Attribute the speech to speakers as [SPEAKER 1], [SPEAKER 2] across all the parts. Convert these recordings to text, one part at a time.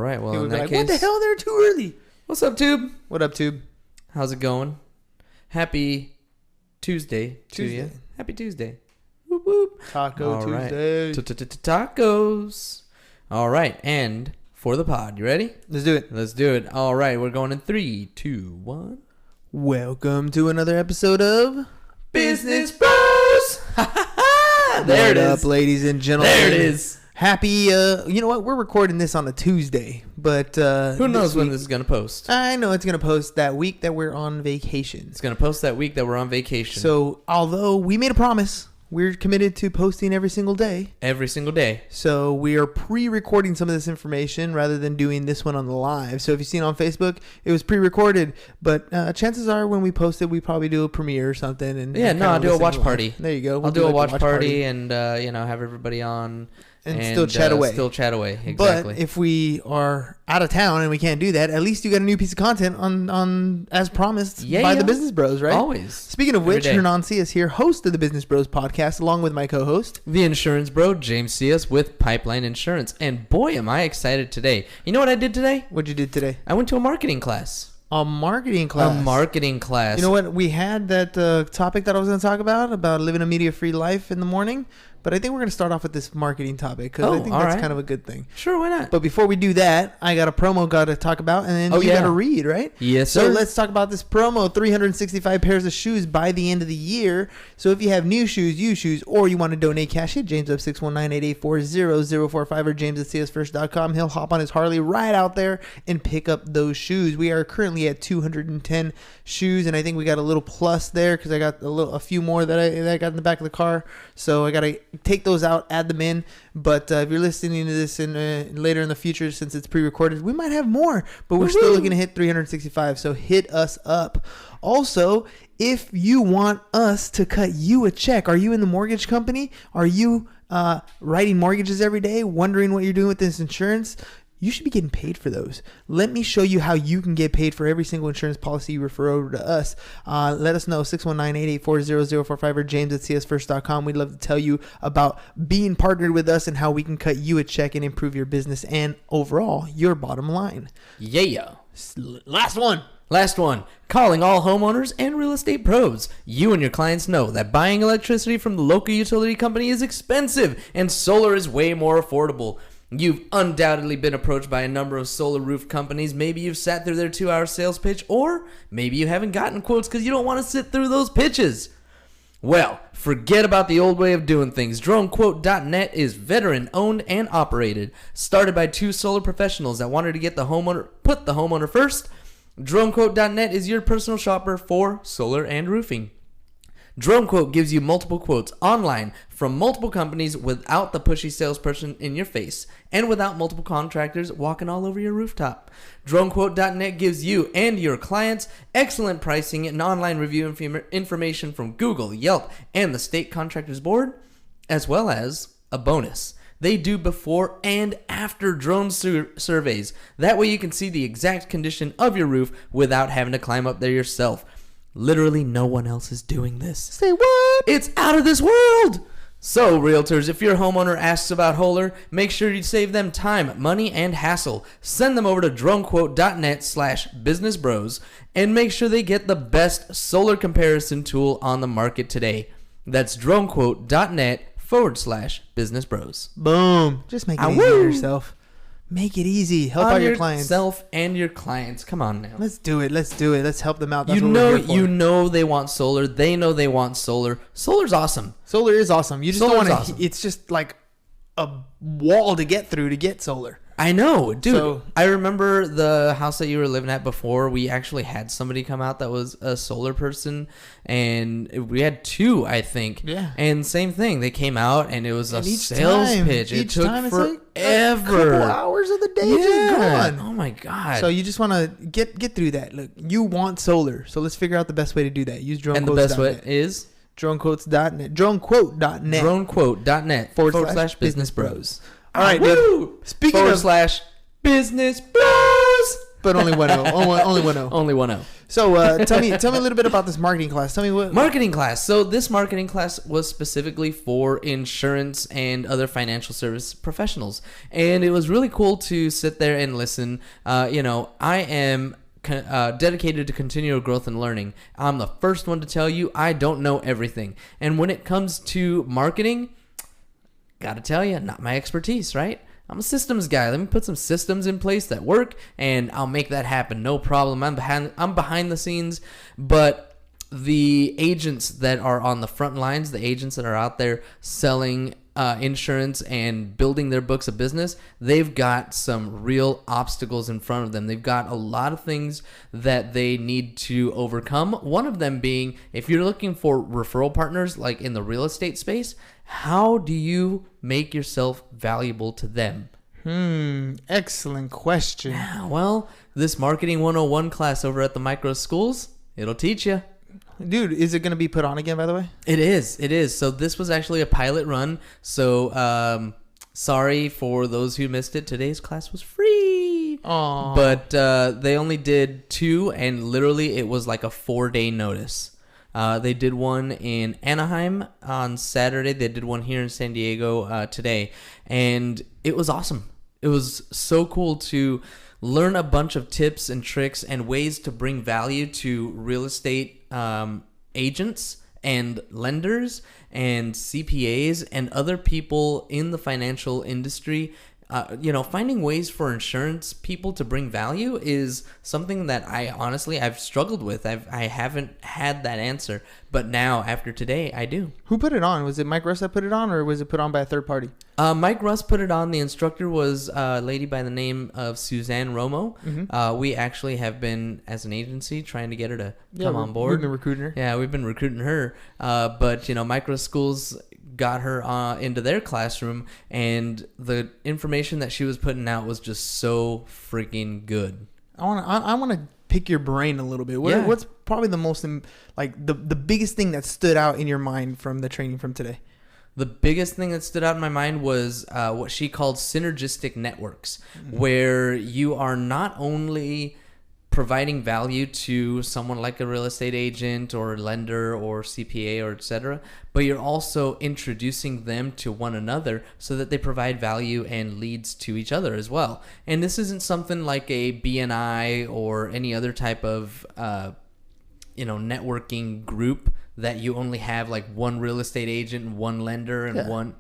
[SPEAKER 1] right. Well,
[SPEAKER 2] People
[SPEAKER 1] in
[SPEAKER 2] would be
[SPEAKER 1] that
[SPEAKER 2] like,
[SPEAKER 1] case,
[SPEAKER 2] what the hell? They're too early.
[SPEAKER 1] What's up, Tube?
[SPEAKER 2] What up, Tube?
[SPEAKER 1] How's it going? Happy Tuesday to you. Happy Tuesday. Whoop, whoop.
[SPEAKER 2] Taco
[SPEAKER 1] All right.
[SPEAKER 2] Tuesday.
[SPEAKER 1] Tacos. All right. And for the pod, you ready?
[SPEAKER 2] Let's do it.
[SPEAKER 1] Let's do it. All right. We're going in 3, 2, 1.
[SPEAKER 2] Welcome to another episode of
[SPEAKER 1] Business Bros. There it is.
[SPEAKER 2] What up, ladies and gentlemen?
[SPEAKER 1] There it is.
[SPEAKER 2] Happy, you know what? We're recording this on a Tuesday, but
[SPEAKER 1] who knows when this is going to post?
[SPEAKER 2] I know it's going to post that week that we're on vacation.
[SPEAKER 1] It's going to post that week that we're on vacation.
[SPEAKER 2] So, although we made a promise, we're committed to posting every single day.
[SPEAKER 1] Every single day.
[SPEAKER 2] So we are pre-recording some of this information rather than doing this one on the live. So if you've seen on Facebook, it was pre-recorded. But chances are when we post it, we probably do a premiere or something. And
[SPEAKER 1] I'll do a watch party.
[SPEAKER 2] There you go.
[SPEAKER 1] I'll do a watch party and have everybody on.
[SPEAKER 2] And still chat away.
[SPEAKER 1] Exactly.
[SPEAKER 2] But if we are out of town and we can't do that, at least you got a new piece of content on as promised by the Business Bros, right?
[SPEAKER 1] Always.
[SPEAKER 2] Speaking of which, Hernan Cias here, host of the Business Bros podcast, along with my co-host,
[SPEAKER 1] the insurance bro, James Cias with Pipeline Insurance. And boy, am I excited today. You know what I did today?
[SPEAKER 2] What'd you do today?
[SPEAKER 1] I went to a marketing class.
[SPEAKER 2] A marketing class.
[SPEAKER 1] You
[SPEAKER 2] know what? We had that topic that I was going to talk about living a media-free life in the morning. But I think we're going to start off with this marketing topic because I think that's kind of a good thing.
[SPEAKER 1] Sure, why not?
[SPEAKER 2] But before we do that, I got a promo got to talk about, and then you got to read, right?
[SPEAKER 1] Yes, sir.
[SPEAKER 2] So let's talk about this promo, 365 pairs of shoes by the end of the year. So if you have new shoes, used shoes, or you want to donate cash, hit James up 619-884-0045 or james@csfirst.com. He'll hop on his Harley right out there and pick up those shoes. We are currently at 210 shoes, and I think we got a little plus there because I got a few more that I got in the back of the car. So I got to take those out, add them in. But if you're listening to this later in the future, since it's pre-recorded, we might have more. But we're still looking to hit 365. So hit us up. Also, if you want us to cut you a check, are you in the mortgage company? Are you writing mortgages every day, wondering what you're doing with this insurance? You should be getting paid for those. Let me show you how you can get paid for every single insurance policy you refer over to us. Let us know, 619-884-0045 or james@csfirst.com. We'd love to tell you about being partnered with us and how we can cut you a check and improve your business and overall your bottom line.
[SPEAKER 1] Yeah.
[SPEAKER 2] Last one.
[SPEAKER 1] Calling all homeowners and real estate pros. You and your clients know that buying electricity from the local utility company is expensive and solar is way more affordable. You've undoubtedly been approached by a number of solar roof companies. Maybe you've sat through their 2-hour sales pitch, or maybe you haven't gotten quotes because you don't want to sit through those pitches. Well, forget about the old way of doing things. DroneQuote.net is veteran-owned and operated. Started by 2 solar professionals that wanted to put the homeowner first. DroneQuote.net is your personal shopper for solar and roofing. DroneQuote gives you multiple quotes online from multiple companies without the pushy salesperson in your face and without multiple contractors walking all over your rooftop. DroneQuote.net gives you and your clients excellent pricing and online review information from Google, Yelp, and the State Contractors Board, as well as a bonus. They do before and after drone surveys. That way you can see the exact condition of your roof without having to climb up there yourself. Literally no one else is doing this.
[SPEAKER 2] Say what?
[SPEAKER 1] It's out of this world. So, realtors, if your homeowner asks about Holler, make sure you save them time, money, and hassle. Send them over to DroneQuote.net/businessbros and make sure they get the best solar comparison tool on the market today. That's DroneQuote.net/businessbros.
[SPEAKER 2] Boom. Just make it easy on yourself. Make it easy. Help out your clients.
[SPEAKER 1] Yourself and your clients. Come on now.
[SPEAKER 2] Let's do it. Let's help them out. That's
[SPEAKER 1] what we're here for. You know they want solar. They know they want solar. Solar's awesome.
[SPEAKER 2] Solar is awesome. You just don't want to. Awesome. It's just like a wall to get through to get solar.
[SPEAKER 1] I know, dude. So, I remember the house that you were living at before. We actually had somebody come out that was a solar person, and we had 2, I think.
[SPEAKER 2] Yeah.
[SPEAKER 1] And same thing. They came out, and it was a sales pitch. It took forever.
[SPEAKER 2] A couple hours of the day just gone.
[SPEAKER 1] Oh my god.
[SPEAKER 2] So you just want to get through that. Look, you want solar, so let's figure out the best way to do that. Use DroneQuote.net.
[SPEAKER 1] And the best way is
[SPEAKER 2] DroneQuotes.net. DroneQuote.net.
[SPEAKER 1] DroneQuote.net/businessbros.
[SPEAKER 2] All right, dude.
[SPEAKER 1] Speaking of /business bros.
[SPEAKER 2] But only 1-0. Only 1-0.
[SPEAKER 1] Only 1-0.
[SPEAKER 2] So tell me a little bit about this marketing class. Tell me what
[SPEAKER 1] marketing class. So this marketing class was specifically for insurance and other financial service professionals, and it was really cool to sit there and listen. I am dedicated to continual growth and learning. I'm the first one to tell you I don't know everything, and when it comes to marketing, gotta tell you, not my expertise, right? I'm a systems guy. Let me put some systems in place that work, and I'll make that happen. No problem. I'm behind the scenes, but the agents that are on the front lines, the agents that are out there selling insurance and building their books of business, they've got some real obstacles in front of them. They've got a lot of things that they need to overcome. One of them being, if you're looking for referral partners, like in the real estate space, how do you make yourself valuable to them?
[SPEAKER 2] Excellent question.
[SPEAKER 1] Yeah, well, this Marketing 101 class over at the micro schools, it'll teach you.
[SPEAKER 2] Dude, is it going to be put on again, by the way?
[SPEAKER 1] It is. So this was actually a pilot run. So sorry for those who missed it. Today's class was free.
[SPEAKER 2] Aww.
[SPEAKER 1] But they only did 2, and literally it was like a 4-day notice. They did one in Anaheim on Saturday. They did one here in San Diego today. And it was awesome. It was so cool to learn a bunch of tips and tricks and ways to bring value to real estate agents and lenders and CPAs and other people in the financial industry. Finding ways for insurance people to bring value is something that I've struggled with. I haven't had that answer, but now after today, I do.
[SPEAKER 2] Who put it on? Was it Mike Russ that put it on, or was it put on by a third party?
[SPEAKER 1] Mike Russ put it on. The instructor was a lady by the name of Suzanne Romo. Mm-hmm. We actually have been, as an agency, trying to get her to come on board.
[SPEAKER 2] We've been recruiting her.
[SPEAKER 1] Yeah, we've been recruiting her. But Micro Schools got her into their classroom, and the information that she was putting out was just so freaking good.
[SPEAKER 2] I want to pick your brain a little bit. What's probably the most the biggest thing that stood out in your mind from the training from today?
[SPEAKER 1] The biggest thing that stood out in my mind was what she called synergistic networks, where you are not only providing value to someone like a real estate agent or a lender or CPA or etc., but you're also introducing them to one another so that they provide value and leads to each other as well. And this isn't something like a BNI or any other type of networking group that you only have like one real estate agent and one lender and one,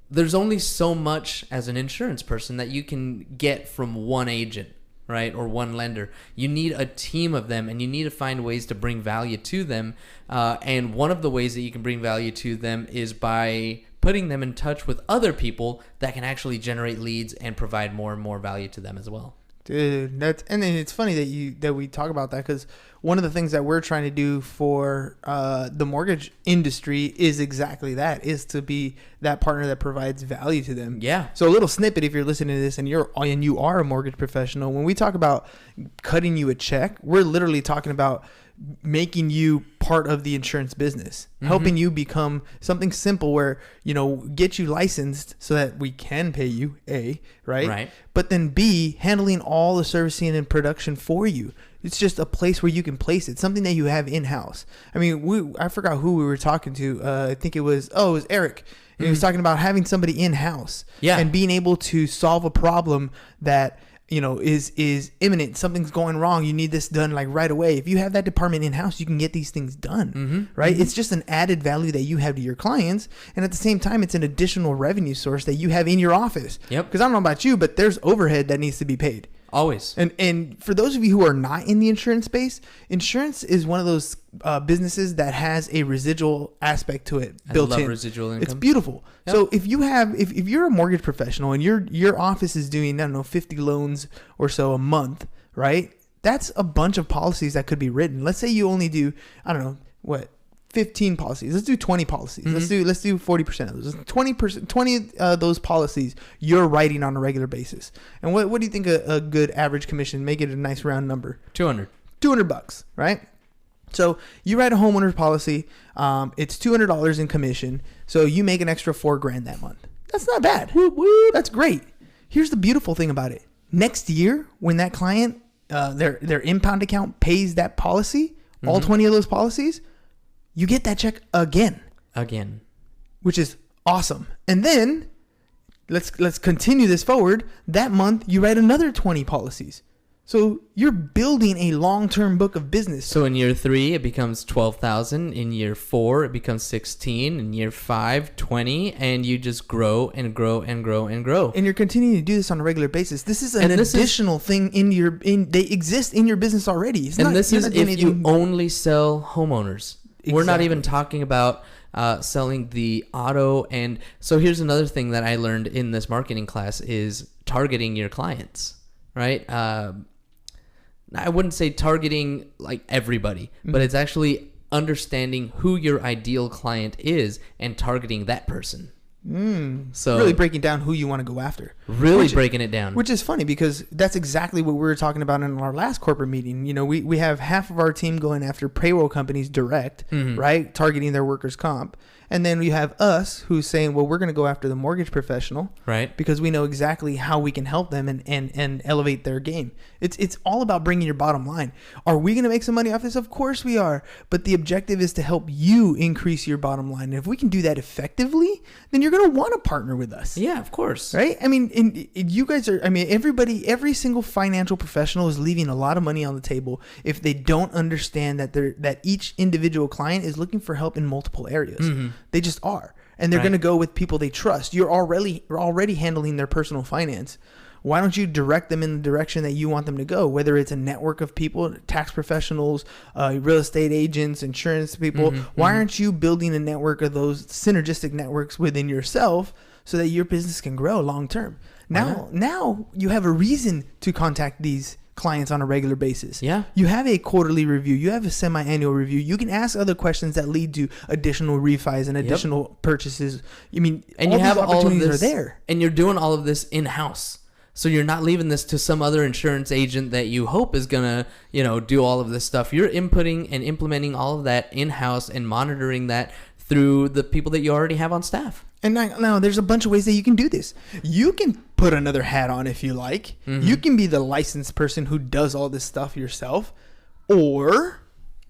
[SPEAKER 1] there's only so much as an insurance person that you can get from one agent, right? Or one lender. You need a team of them, and you need to find ways to bring value to them. And one of the ways that you can bring value to them is by putting them in touch with other people that can actually generate leads and provide more and more value to them as well.
[SPEAKER 2] Dude, and then it's funny that we talk about that, because one of the things that we're trying to do for the mortgage industry is exactly that, is to be that partner that provides value to them.
[SPEAKER 1] Yeah.
[SPEAKER 2] So a little snippet, if you're listening to this and you are a mortgage professional, when we talk about cutting you a check, we're literally talking about making you part of the insurance business, helping you become something simple where, get you licensed so that we can pay you, A, right? But then B, handling all the servicing and production for you. It's just a place where you can place it, something that you have in-house. I mean, I forgot who we were talking to. I think it was Eric. And he was talking about having somebody in-house and being able to solve a problem that is imminent. Something's going wrong. You need this done like right away. If you have that department in-house, you can get these things done, right? It's just an added value that you have to your clients. And at the same time, it's an additional revenue source that you have in your office. Yep. Because I don't know about you, but there's overhead that needs to be paid.
[SPEAKER 1] Always.
[SPEAKER 2] And for those of you who are not in the insurance space, insurance is one of those businesses that has a residual aspect to it built in. I love residual income. It's beautiful. Yep. So if you're a mortgage professional and your office is doing, 50 loans or so a month, right? That's a bunch of policies that could be written. Let's say you only do, 15 policies. Let's do 20 policies. Let's do 40% of those. 20 of those policies you're writing on a regular basis. And what do you think a good average commission? Make it a nice round number. $200, right? So you write a homeowner's policy. It's $200 in commission. So you make an extra $4,000 that month. That's not bad. Whoop, whoop. That's great. Here's the beautiful thing about it. next year, when that client, their impound account pays that policy, all 20 of those policies, you get that check again, which is awesome. And then let's continue this forward. That month, you write another 20 policies. So you're building a long-term book of business.
[SPEAKER 1] So in year 3, it becomes 12,000. In year 4, it becomes 16. In year 5, 20, and you just grow and grow and grow and grow.
[SPEAKER 2] And you're continuing to do this on a regular basis. This is an additional thing they exist in your business already.
[SPEAKER 1] This is if you only sell homeowners. Exactly. We're not even talking about selling the auto. And so here's another thing that I learned in this marketing class is targeting your clients, right? I wouldn't say targeting like everybody, but it's actually understanding who your ideal client is and targeting that person. So
[SPEAKER 2] really breaking down who you want to go after.
[SPEAKER 1] Breaking it down.
[SPEAKER 2] Which is funny because that's exactly what we were talking about in our last corporate meeting. You know, we have half of our team going after payroll companies direct, right? Targeting their workers' comp. And then you have us who's saying, well, we're going to go after the mortgage professional,
[SPEAKER 1] right?
[SPEAKER 2] Because we know exactly how we can help them and elevate their game. It's all about bringing your bottom line. Are we going to make some money off this? Of course we are. But the objective is to help you increase your bottom line. And if we can do that effectively, then you're going to want to partner with us.
[SPEAKER 1] Yeah, of course.
[SPEAKER 2] Right? I mean, you guys are, every single financial professional is leaving a lot of money on the table if they don't understand that each individual client is looking for help in multiple areas. They just are. And they're going to go with people they trust. You're already handling their personal finance. Why don't you direct them in the direction that you want them to go? Whether it's a network of people, tax professionals, real estate agents, insurance people. Why aren't you building a network of those synergistic networks within yourself so that your business can grow long term? Now you have a reason to contact these clients on a regular basis.
[SPEAKER 1] Yeah.
[SPEAKER 2] You have a quarterly review. You have a semi-annual review. You can ask other questions that lead to additional refis and additional purchases. I mean,
[SPEAKER 1] and
[SPEAKER 2] all
[SPEAKER 1] you have
[SPEAKER 2] these opportunities
[SPEAKER 1] all of this,
[SPEAKER 2] are there.
[SPEAKER 1] And you're doing all of this in-house. So you're not leaving this to some other insurance agent that you hope is going to, do all of this stuff. You're inputting and implementing all of that in-house and monitoring that through the people that you already have on staff.
[SPEAKER 2] And now there's a bunch of ways that you can do this. You can put another hat on if you like. You can be the licensed person who does all this stuff yourself, or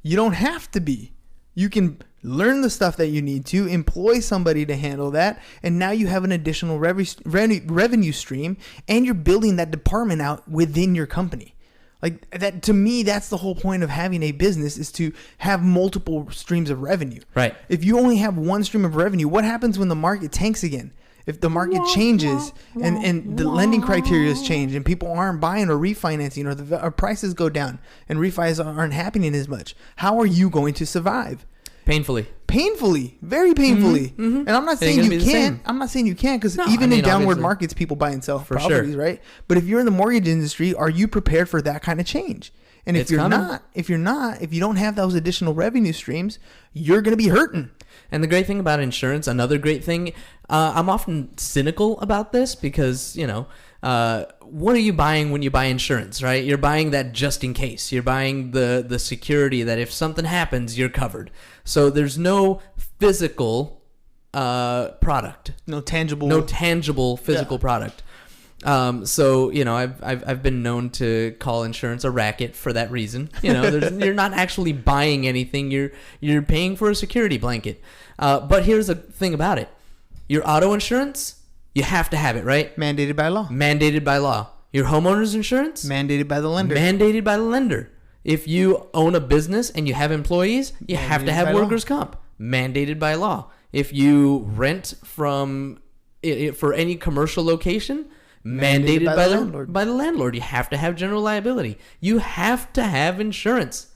[SPEAKER 2] you don't have to be. You can learn the stuff that you need to, employ somebody to handle that, and now you have an additional revenue stream, and you're building that department out within your company. Like that, to me, that's the whole point of having a business, is to have multiple streams of revenue.
[SPEAKER 1] Right.
[SPEAKER 2] If you only have one stream of revenue, what happens when the market tanks again? If the market changes and the lending criteria change and people aren't buying or refinancing, or prices go down and refis aren't happening as much, how are you going to survive?
[SPEAKER 1] Painfully,
[SPEAKER 2] very painfully. And I'm not saying you can't. I'm not saying you can't, because in downward
[SPEAKER 1] obviously,
[SPEAKER 2] markets, people buy and sell properties,
[SPEAKER 1] sure.
[SPEAKER 2] right? But if you're in the mortgage industry, are you prepared for that kind of change? And if you don't have those additional revenue streams, you're going to be hurting.
[SPEAKER 1] And the great thing about insurance, another great thing, I'm often cynical about this because, what are you buying when you buy insurance, right? You're buying that just in case. You're buying the security that if something happens, you're covered. So there's no physical product.
[SPEAKER 2] No tangible
[SPEAKER 1] physical product. So I've been known to call insurance a racket for that reason. You're not actually buying anything. You're paying for a security blanket. But here's the thing about it: your auto insurance, you have to have it, right?
[SPEAKER 2] Mandated by law.
[SPEAKER 1] Your homeowner's insurance,
[SPEAKER 2] mandated by the lender. If you own a business and you have employees, you have to have workers' comp, mandated by law. If you rent from for any commercial location, mandated by the landlord. You have to have general liability. You have to have insurance.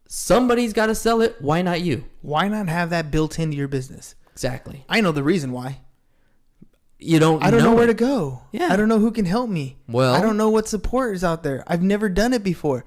[SPEAKER 2] Somebody's got to sell it. Why not you? Why not have that built into your business?
[SPEAKER 1] Exactly.
[SPEAKER 2] I know the reason why.
[SPEAKER 1] I don't
[SPEAKER 2] know where to go.
[SPEAKER 1] Yeah.
[SPEAKER 2] I don't know who can help me.
[SPEAKER 1] Well,
[SPEAKER 2] I don't know what support is out there. I've never done it before.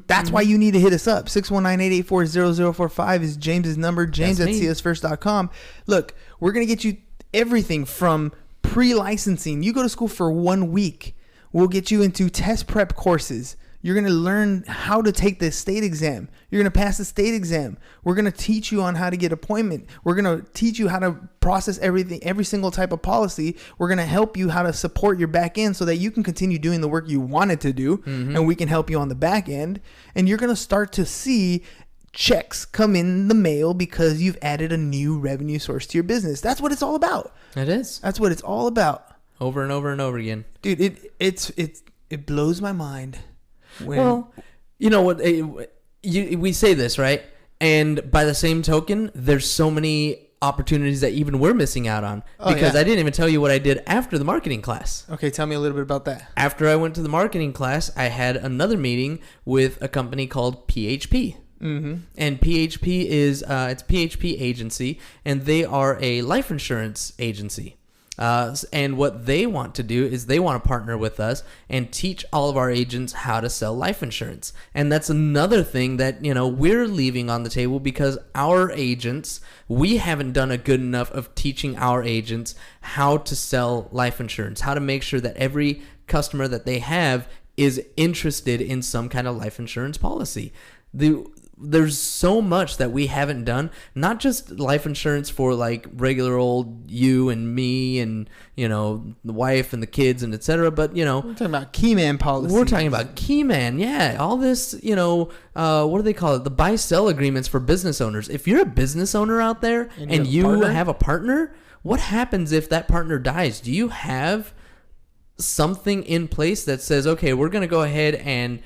[SPEAKER 2] That's why you need to hit us up. 619-884-0045 is James's number. James@csfirst.com. Look, we're going to get you everything from pre-licensing. You go to school for 1 week. We'll get you into test prep courses. You're going to learn how to take the state exam. You're going to pass the state exam. We're going to teach you on how to get appointment. We're going to teach you how to process everything, every single type of policy. We're going to help you how to support your back end so that you can continue doing the work you wanted to do, and we can help you on the back end. And you're going to start to see checks come in the mail because you've added a new revenue source to your business. That's what it's all about.
[SPEAKER 1] It is.
[SPEAKER 2] That's what it's all about.
[SPEAKER 1] Over and over and over again.
[SPEAKER 2] Dude, it blows my mind.
[SPEAKER 1] Well, you know what? We say this, right? And by the same token, there's so many opportunities that even we're missing out on because I didn't even tell you what I did after the marketing class.
[SPEAKER 2] Okay, tell me a little bit about that.
[SPEAKER 1] After I went to the marketing class, I had another meeting with a company called PHP. And PHP is it's PHP agency, and they are a life insurance agency. And what they want to do is they want to partner with us and teach all of our agents how to sell life insurance. And that's another thing that, you know, we're leaving on the table because our agents, we haven't done a good enough of teaching our agents how to sell life insurance, how to make sure that every customer that they have is interested in some kind of life insurance policy. There's so much that we haven't done, not just life insurance for like regular old you and me and, you know, the wife and the kids and etc. But, you know,
[SPEAKER 2] we're talking about Keyman policy.
[SPEAKER 1] We're talking about Keyman. Yeah. All this, you know, what do they call it? The buy-sell agreements for business owners. If you're a business owner out there and you have a partner, what happens if that partner dies? Do you have something in place that says, okay, we're going to go ahead and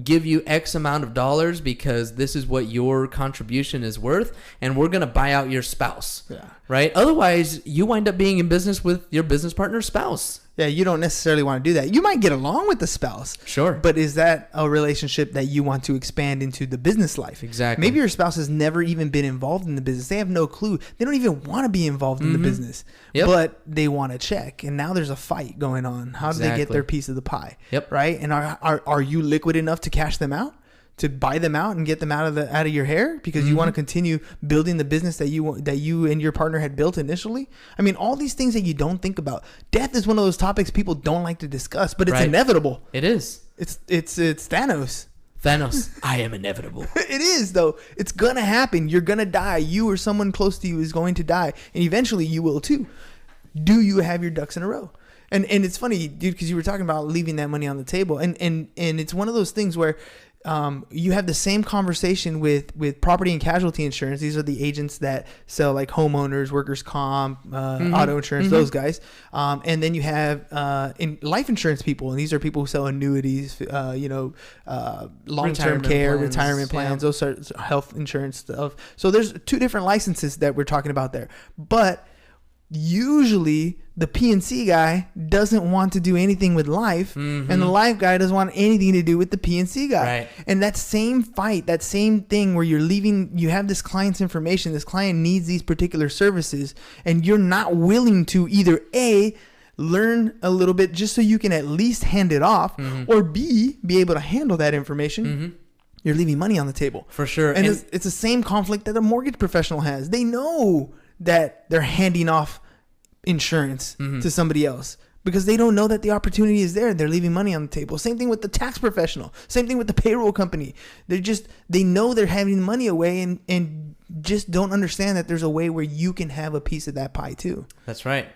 [SPEAKER 1] give you X amount of dollars because this is what your contribution is worth, and we're going to buy out your spouse. Yeah. Right? Otherwise, you wind up being in business with your business partner's spouse.
[SPEAKER 2] Yeah, you don't necessarily want to do that. You might get along with the spouse.
[SPEAKER 1] Sure.
[SPEAKER 2] But is that a relationship that you want to expand into the business life?
[SPEAKER 1] Exactly.
[SPEAKER 2] Maybe your spouse has never even been involved in the business. They have no clue. They don't even want to be involved in the business. Yep. But they want to check. And now there's a fight going on. How do they get their piece of the pie? Yep. Right? And are you liquid enough to cash them out? To buy them out and get them out of your hair because you want to continue building the business that you and your partner had built initially. I mean, all these things that you don't think about. Death is one of those topics people don't like to discuss, but it's inevitable.
[SPEAKER 1] It is.
[SPEAKER 2] It's Thanos.
[SPEAKER 1] Thanos, I am inevitable.
[SPEAKER 2] It is, though. It's gonna happen. You're gonna die. You or someone close to you is going to die, and eventually you will too. Do you have your ducks in a row? And it's funny, dude, because you were talking about leaving that money on the table, and it's one of those things where you have the same conversation with property and casualty insurance. These are the agents that sell like homeowners, workers' comp, auto insurance, those guys. And then you have in life insurance people, and these are people who sell annuities, long-term care, retirement plans, those sorts of health insurance stuff. So there's two different licenses that we're talking about there. But usually the P&C guy doesn't want to do anything with life, and the life guy doesn't want anything to do with the P&C guy. Right. And that same fight, that same thing where you have this client's information, this client needs these particular services, and you're not willing to either A, learn a little bit just so you can at least hand it off, or B, be able to handle that information. You're leaving money on the table.
[SPEAKER 1] For sure.
[SPEAKER 2] And it's the same conflict that a mortgage professional has. They know that they're handing off insurance to somebody else because they don't know that the opportunity is there. They're leaving money on the table. Same thing with the tax professional. Same thing with the payroll company. They know they're having money away and just don't understand that there's a way where you can have a piece of that pie too.
[SPEAKER 1] That's right.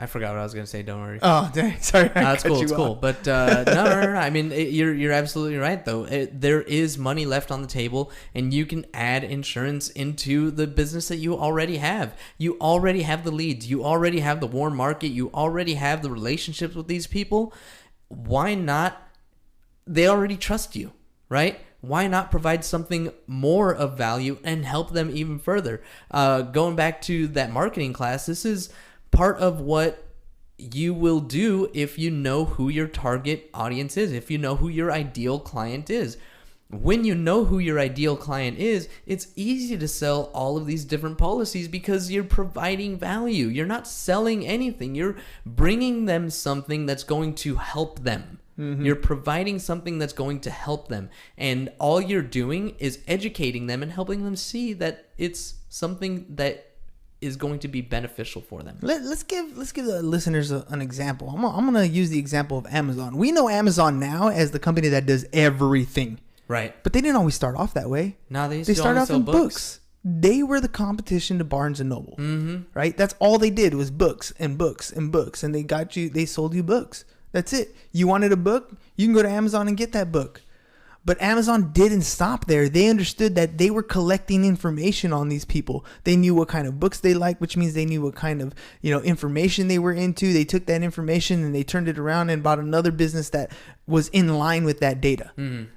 [SPEAKER 1] I forgot what I was going to say. Don't worry.
[SPEAKER 2] Oh, dang. Sorry.
[SPEAKER 1] That's cool. It's cool. But no. I mean, you're absolutely right, though. There is money left on the table, and you can add insurance into the business that you already have. You already have the leads. You already have the warm market. You already have the relationships with these people. Why not? They already trust you, right? Why not provide something more of value and help them even further? Going back to that marketing class, this is part of what you will do if you know who your target audience is, if you know who your ideal client is. When you know who your ideal client is, it's easy to sell all of these different policies because you're providing value. You're not selling anything. You're bringing them something that's going to help them. You're providing something that's going to help them. And all you're doing is educating them and helping them see that it's something that is going to be beneficial for them.
[SPEAKER 2] Let's give the listeners an example. I'm gonna use the example of Amazon. We know Amazon now as the company that does everything,
[SPEAKER 1] Right.
[SPEAKER 2] but they didn't always start off that way.
[SPEAKER 1] Now they
[SPEAKER 2] started off
[SPEAKER 1] sell
[SPEAKER 2] in books. They were the competition to Barnes and Noble, right? That's all they did was books and books and books, and they sold you books. That's it. You wanted a book, you can go to Amazon and get that book. But Amazon didn't stop there. They understood that they were collecting information on these people. They knew what kind of books they liked, which means they knew what kind of, information they were into. They took that information and they turned it around and bought another business that was in line with that data,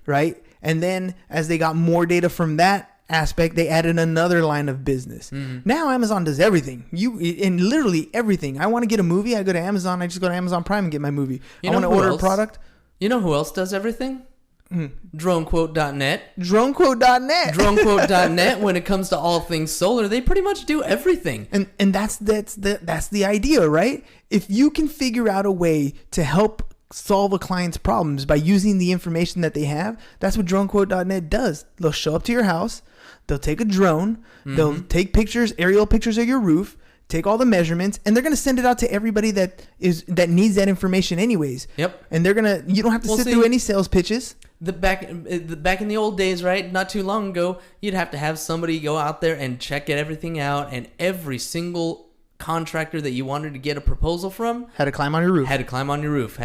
[SPEAKER 2] right? And then as they got more data from that aspect, they added another line of business. Now Amazon does everything. In literally everything. I want to get a movie, I go to Amazon. I just go to Amazon Prime and get my movie. I want to order a product.
[SPEAKER 1] You know who else does everything? DroneQuote.net.
[SPEAKER 2] DroneQuote.net.
[SPEAKER 1] DroneQuote.net. When it comes to all things solar, they pretty much do everything.
[SPEAKER 2] And that's the idea, right? If you can figure out a way to help solve a client's problems by using the information that they have, that's what DroneQuote.net does. They'll show up to your house. They'll take a drone. They'll take pictures, aerial pictures of your roof. Take all the measurements, and they're gonna send it out to everybody that needs that information anyways.
[SPEAKER 1] Yep.
[SPEAKER 2] And you don't have to sit through any sales pitches.
[SPEAKER 1] Back in the old days, right? Not too long ago, you'd have to have somebody go out there and check everything out, and every single contractor that you wanted to get a proposal from
[SPEAKER 2] Had to climb on your roof.
[SPEAKER 1] Had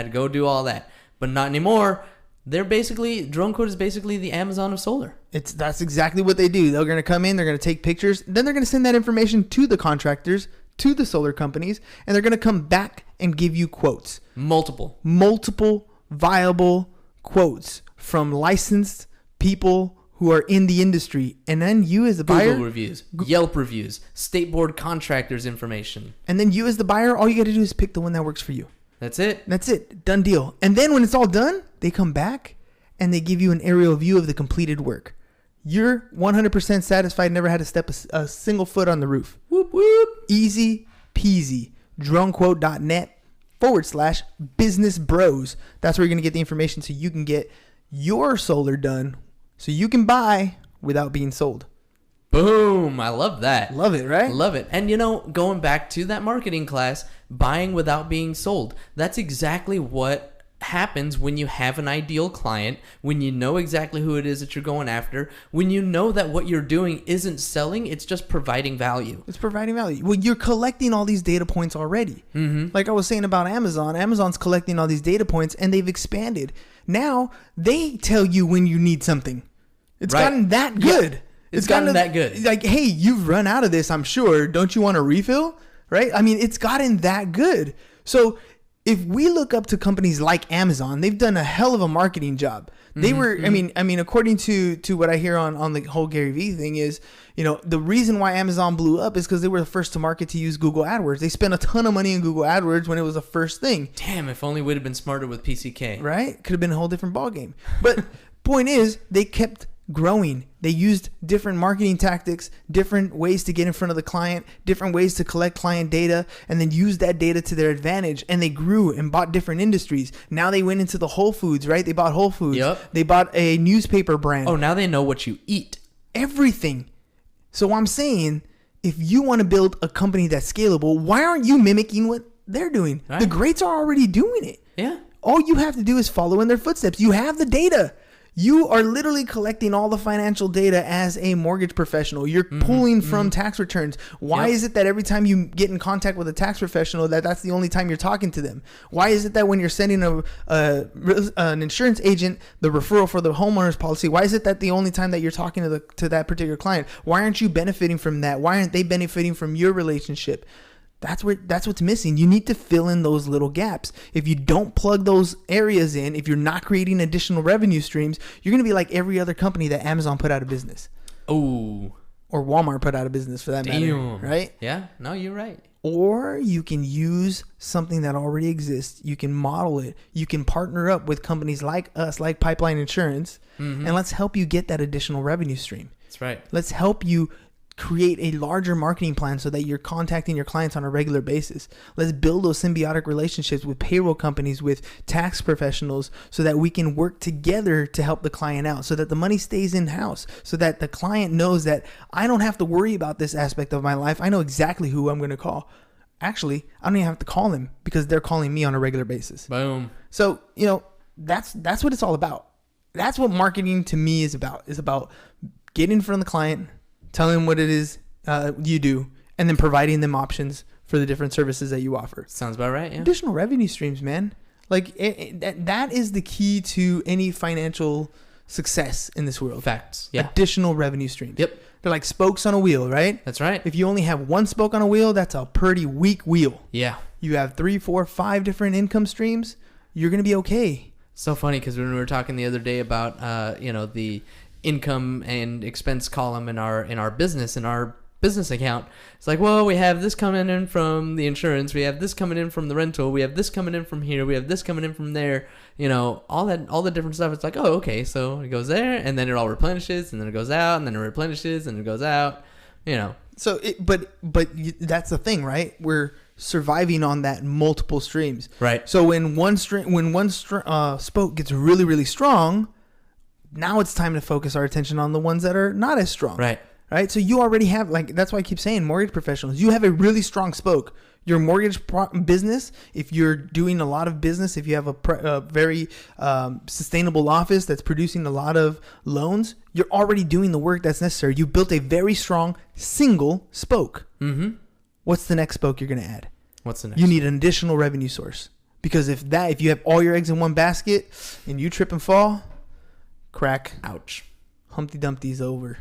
[SPEAKER 1] to go do all that. But not anymore. DroneQuote is basically the Amazon of solar.
[SPEAKER 2] That's exactly what they do. They're going to come in, they're going to take pictures, then they're going to send that information to the contractors, to the solar companies, and they're going to come back and give you quotes.
[SPEAKER 1] Multiple
[SPEAKER 2] Viable quotes from licensed people who are in the industry. And then you as the buyer...
[SPEAKER 1] Google reviews, Yelp reviews, state board contractors information.
[SPEAKER 2] And then you as the buyer, all you got to do is pick the one that works for you.
[SPEAKER 1] That's it.
[SPEAKER 2] Done deal. And then when it's all done, they come back and they give you an aerial view of the completed work. You're 100% satisfied, never had to step a single foot on the roof.
[SPEAKER 1] Whoop, whoop.
[SPEAKER 2] Easy peasy. DroneQuote.net/business bros. That's where you're going to get the information so you can get your solar done so you can buy without being sold.
[SPEAKER 1] Boom. I love that.
[SPEAKER 2] Love it, right?
[SPEAKER 1] Love it. And going back to that marketing class, buying without being sold. That's exactly what happens when you have an ideal client, when you know exactly who it is that you're going after, when you know that what you're doing isn't selling, it's just providing value.
[SPEAKER 2] It's providing value. Well, you're collecting all these data points already. Like I was saying about Amazon, Amazon's collecting all these data points and they've expanded. Now they tell you when you need something. It's gotten that good.
[SPEAKER 1] Yeah. It's gotten that good.
[SPEAKER 2] Like, hey, you've run out of this, I'm sure. Don't you want a refill? Right? I mean, it's gotten that good. So if we look up to companies like Amazon, they've done a hell of a marketing job. They were, I mean, according to what I hear on the whole Gary Vee thing is, the reason why Amazon blew up is because they were the first to market to use Google AdWords. They spent a ton of money in Google AdWords when it was the first thing.
[SPEAKER 1] Damn, if only we'd have been smarter with PCK.
[SPEAKER 2] Right? Could have been a whole different ballgame. But point is, they kept growing. They used different marketing tactics, different ways to get in front of the client, different ways to collect client data, and then use that data to their advantage. And they grew and bought different industries. Now they went into the Whole Foods, right? They bought Whole Foods.
[SPEAKER 1] Yep.
[SPEAKER 2] They bought a newspaper brand.
[SPEAKER 1] Oh, now they know what you eat.
[SPEAKER 2] Everything. So I'm saying, if you want to build a company that's scalable, why aren't you mimicking what they're doing? Right. The greats are already doing it.
[SPEAKER 1] Yeah.
[SPEAKER 2] All you have to do is follow in their footsteps. You have the data. You are literally collecting all the financial data as a mortgage professional. You're pulling from tax returns. Why is it that every time you get in contact with a tax professional, that's the only time you're talking to them? Why is it that when you're sending an insurance agent the referral for the homeowner's policy, why is it that the only time that you're talking to that particular client? Why aren't you benefiting from that? Why aren't they benefiting from your relationship? That's what's missing. You need to fill in those little gaps. If you don't plug those areas in, if you're not creating additional revenue streams, you're going to be like every other company that Amazon put out of business.
[SPEAKER 1] Oh.
[SPEAKER 2] Or Walmart put out of business for that matter. Right?
[SPEAKER 1] Yeah. No, you're right.
[SPEAKER 2] Or you can use something that already exists. You can model it. You can partner up with companies like us, like Pipeline Insurance, and let's help you get that additional revenue stream.
[SPEAKER 1] That's right.
[SPEAKER 2] Let's help you create a larger marketing plan so that you're contacting your clients on a regular basis. Let's build those symbiotic relationships with payroll companies, with tax professionals, so that we can work together to help the client out, so that the money stays in-house, so that the client knows that I don't have to worry about this aspect of my life. I know exactly who I'm going to call. Actually, I don't even have to call them because they're calling me on a regular basis.
[SPEAKER 1] Boom.
[SPEAKER 2] So, that's what it's all about. That's what marketing to me is about getting in front of the client, telling them what it is you do, and then providing them options for the different services that you offer.
[SPEAKER 1] Sounds about right, yeah.
[SPEAKER 2] Additional revenue streams, man. Like that is the key to any financial success in this world.
[SPEAKER 1] Facts, yeah.
[SPEAKER 2] Additional revenue streams.
[SPEAKER 1] Yep.
[SPEAKER 2] They're like spokes on a wheel, right?
[SPEAKER 1] That's right.
[SPEAKER 2] If you only have one spoke on a wheel, that's a pretty weak wheel.
[SPEAKER 1] Yeah.
[SPEAKER 2] You have 3, 4, 5 different income streams, you're going to be okay.
[SPEAKER 1] So funny because when we were talking the other day about the income and expense column in our business account, it's like, well, we have this coming in from the insurance, we have this coming in from the rental, we have this coming in from here, we have this coming in from there, all the different stuff. It's like, oh, okay, so it goes there, and then it all replenishes, and then it goes out, and then it replenishes, and it goes out.
[SPEAKER 2] So but that's the thing, right? We're surviving on that multiple streams,
[SPEAKER 1] right?
[SPEAKER 2] So when one spoke gets really, really strong, now it's time to focus our attention on the ones that are not as strong,
[SPEAKER 1] right?
[SPEAKER 2] So you already have, that's why I keep saying mortgage professionals, you have a really strong spoke. Your mortgage business, if you're doing a lot of business, if you have a very sustainable office that's producing a lot of loans, you're already doing the work that's necessary. You built a very strong single spoke.
[SPEAKER 1] Mm-hmm.
[SPEAKER 2] What's the next spoke you're going to add?
[SPEAKER 1] What's the next?
[SPEAKER 2] You need an additional revenue source. Because if you have all your eggs in one basket and you trip and fall, crack.
[SPEAKER 1] Ouch.
[SPEAKER 2] Humpty Dumpty's over.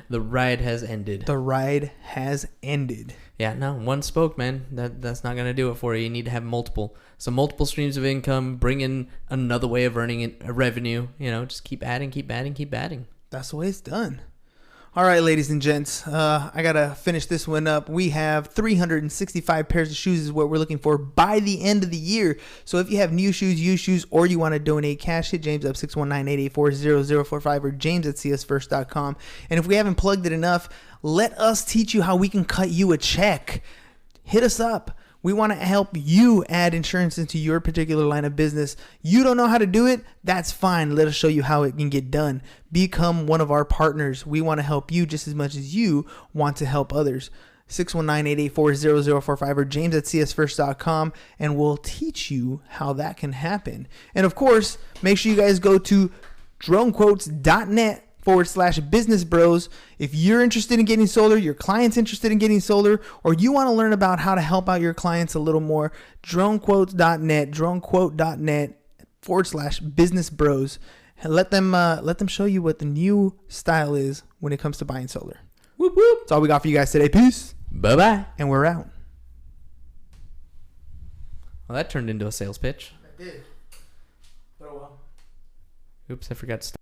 [SPEAKER 1] The ride has ended.
[SPEAKER 2] The ride has ended.
[SPEAKER 1] Yeah, no, one spoke, man. That's not going to do it for you. You need to have multiple. So multiple streams of income, bring in another way of earning revenue. Just keep adding, keep adding, keep adding.
[SPEAKER 2] That's the way it's done. All right, ladies and gents, I got to finish this one up. We have 365 pairs of shoes is what we're looking for by the end of the year. So if you have new shoes, used shoes, or you want to donate cash, hit James up 619-884-0045 or james@csfirst.com. And if we haven't plugged it enough, let us teach you how we can cut you a check. Hit us up. We want to help you add insurance into your particular line of business. You don't know how to do it? That's fine. Let us show you how it can get done. Become one of our partners. We want to help you just as much as you want to help others. 619-884-0045 or james@csfirst.com, and we'll teach you how that can happen. And of course, make sure you guys go to dronequotes.net/business bros. If you're interested in getting solar, your client's interested in getting solar, or you want to learn about how to help out your clients a little more, dronequote.net/business bros. And let them show you what the new style is when it comes to buying solar.
[SPEAKER 1] Whoop whoop.
[SPEAKER 2] That's all we got for you guys today. Peace.
[SPEAKER 1] Bye-bye.
[SPEAKER 2] And we're out.
[SPEAKER 1] Well, that turned into a sales pitch.
[SPEAKER 2] I did. Oh well.
[SPEAKER 1] Oops, I forgot to stop.